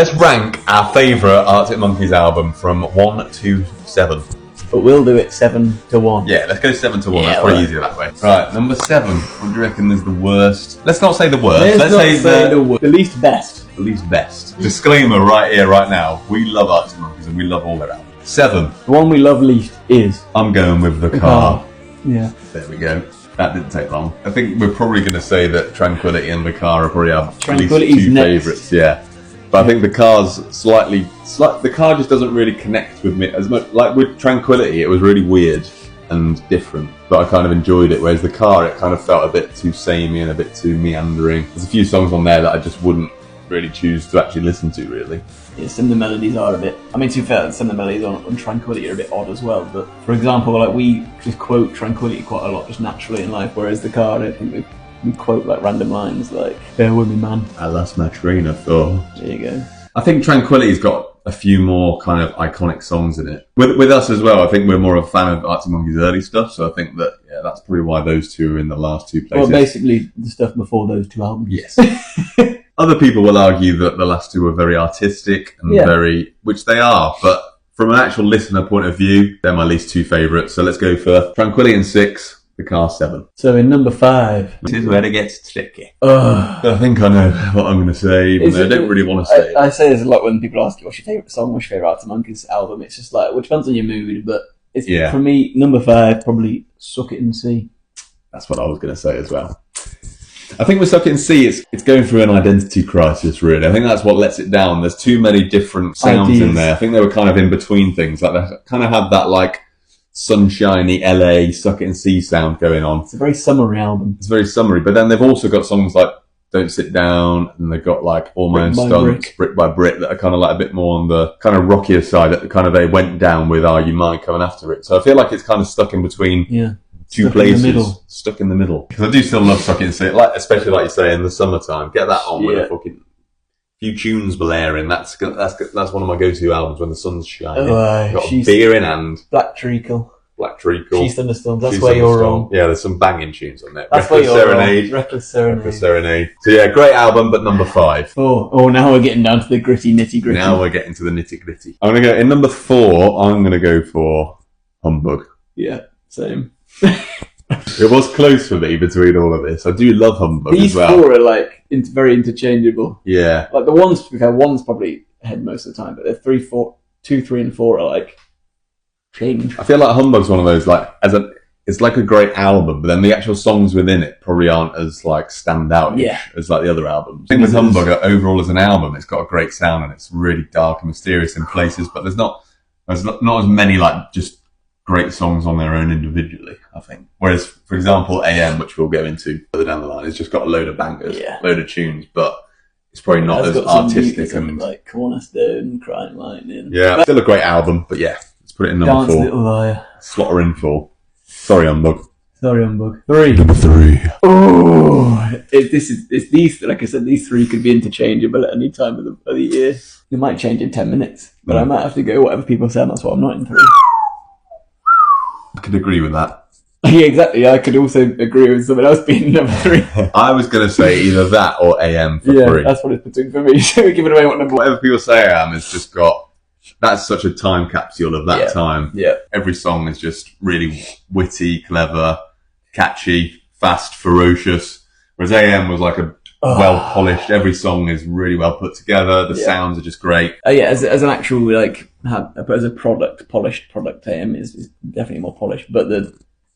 Let's rank our favourite Arctic Monkeys album from 1 to 7. But we'll do it 7 to 1. Yeah, let's go 7 to 1. Yeah, That's probably right. easier that way. Right, number 7. What do you reckon is the worst? Let's not say the worst. Let's say the least best. the least best. Disclaimer right here, right now. We love Arctic Monkeys and we love all their albums. 7. The one we love least is I'm going with The Car. Yeah. There we go. That didn't take long. I think we're probably going to say that Tranquility and The Car are probably our least Tranquility's two next. favourites. Yeah. But I think The Car's The Car just doesn't really connect with me as much. Like with Tranquility, it was really weird and different, but I kind of enjoyed it. Whereas The Car, it kind of felt a bit too samey and a bit too meandering. There's a few songs on there that I just wouldn't really choose to actually listen to, really. Yeah, some of the melodies are a bit... I mean, to be fair, some of the melodies on Tranquility are a bit odd as well, but for example, like we just quote Tranquility quite a lot just naturally in life, whereas The Car, I don't think we quote like random lines like, bear with me, man. I lost my train of thought. There you go. I think Tranquility's got a few more kind of iconic songs in it. With us as well, I think we're more of a fan of Arctic Monkeys' early stuff, so I think that, yeah, that's probably why those two are in the last two places. Well, basically, the stuff before those two albums. Yes. Other people will argue that the last two are very artistic and very, which they are, but from an actual listener point of view, they're my least two favourites. So let's go for Tranquility in 6, The Car 7. So in number 5... This is where it gets tricky. I think I know what I'm going to say, even though I don't really want to say it. I say this a lot when people ask you, what's your favourite song, what's your favourite Arctic Monkeys album? It's just like, well, it depends on your mood, but it's for me, number 5, probably Suck It and See. That's what I was going to say as well. I think with Suck It and See, it's going through an identity crisis, really. I think that's what lets it down. There's too many different sounds in there. I think they were kind of in between things. Like they kind of had that like sunshiny LA Suck It and See sound going on. It's a very summery album. It's very summery, but then they've also got songs like Don't Sit Down, and they've got like All My Own Stunts, Brick by Brick, that are kind of like a bit more on the kind of rockier side, that kind of they went down with Are You Mine coming after it. So I feel like it's kind of stuck in between. Yeah. Two stuck places, in the middle. Stuck in the middle. Because I do still love Suck It and See, like, especially like you say in the summertime. Get that on with a fucking few tunes blaring. That's one of my go-to albums when the sun's shining. Got a beer in hand. Black Treacle. She's Thunderstorms. That's where you're wrong. Yeah, there's some banging tunes on there. That's Reckless where you're Serenade. wrong. Reckless Serenade. So yeah, great album, but number 5. Oh, now we're getting down to the gritty, nitty-gritty. Now we're getting to the nitty-gritty. I'm going to go, in number 4, I'm going to go for Humbug. Yeah, same. It was close for me between all of this. I do love Humbug These as well. four are like very interchangeable. Yeah. Like the ones, to be fair, one's probably ahead most of the time, but they're 2, 3, and 4 are like change. I feel like Humbug's one of those, like, it's like a great album, but then the actual songs within it probably aren't as like standout-ish as like the other albums. I think with Humbug, overall as an album, it's got a great sound and it's really dark and mysterious in places, but there's not as many like just great songs on their own individually, I think. Whereas, for example, AM, which we'll go into further down the line, has just got a load of bangers, load of tunes, but it's probably not as artistic and like Cornerstone, Crying Lightning. Yeah, still a great album, but yeah, let's put it in number Dance 4. Little Liar. Slot her in for. Sorry, Humbug. Sorry, Humbug. 3. Number 3. Oh, these. Like I said, these 3 could be interchangeable at any time of the year. They might change in 10 minutes, but I might have to go whatever people say. That's what I'm not in 3. I could agree with that. Yeah, exactly. I could also agree with someone else being number 3. I was going to say either that or AM for 3. That's what it's between for me. So we're giving away what number. Whatever people say AM has just got... That's such a time capsule of that time. Yeah. Every song is just really witty, clever, catchy, fast, ferocious. Whereas AM was like a well polished. Every song is really well put together. The sounds are just great. As an actual like as a polished product, AM is definitely more polished. But the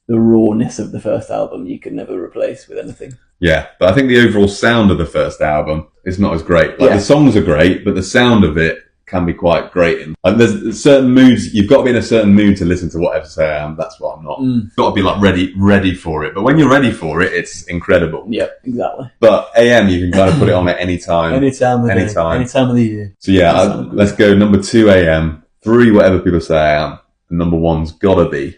rawness of the first album you could never replace with anything. Yeah, but I think the overall sound of the first album is not as great. Like the songs are great, but the sound of it can be quite great. And there's certain moods, you've got to be in a certain mood to listen to whatever say I am. That's what I'm not. You've got to be like ready for it. But when you're ready for it, it's incredible. Yeah, exactly. But AM, you can kind of put it on at any time. Any time of the year. So yeah, let's go number 2 AM, 3 whatever people say I am, and number 1's gotta be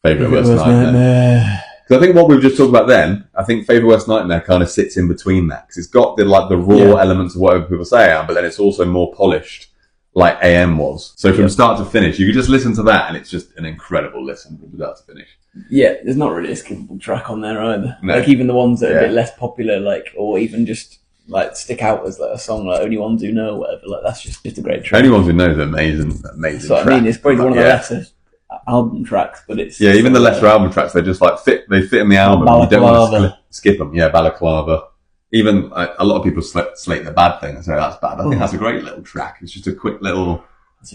Favourite Worst Nightmare. Because I think what we've just talked about then, I think Favourite Worst Nightmare kind of sits in between that. Because it's got the raw elements of whatever people say I am, but then it's also more polished, like AM was. So from start to finish, you could just listen to that and it's just an incredible listen from start to finish. Yeah, there's not really a skippable track on there either. No. Like even the ones that are a bit less popular, like, or even just like stick out as like a song like Only Ones Who Know, or whatever. Like that's just a great track. Only Ones Who Know is amazing. So I mean, it's probably one of the lesser album tracks, but it's even the lesser album tracks. They just like fit. They fit in the album. You don't want to skip them. Yeah, Balaclava. Even a lot of people slate the Bad Thing and say that's bad. I think that's a great little track. It's just a quick little,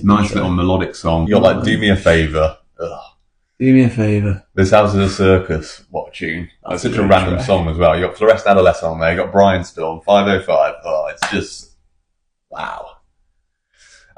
nice little melodic song. You got like Do Me a Favour. Ugh. Do Me a Favour. This House is a Circus. What a tune. That's such a random song as well. You got Floresta Adolescent on there. You got Brian Storm, 505. Oh, it's just wow.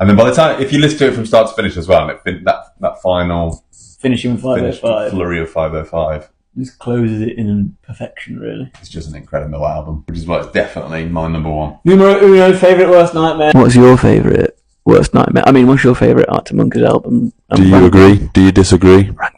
And then by the time, if you listen to it from start to finish as well, and that final finishing with 505 flurry of 505. Just closes it in perfection, really. It's just an incredible album, which is why it's definitely my number one. Numero uno, favourite Worst Nightmare. What's your favourite Worst Nightmare? I mean, what's your favourite Arctic Monkeys album? Do you agree? Do you disagree? Rank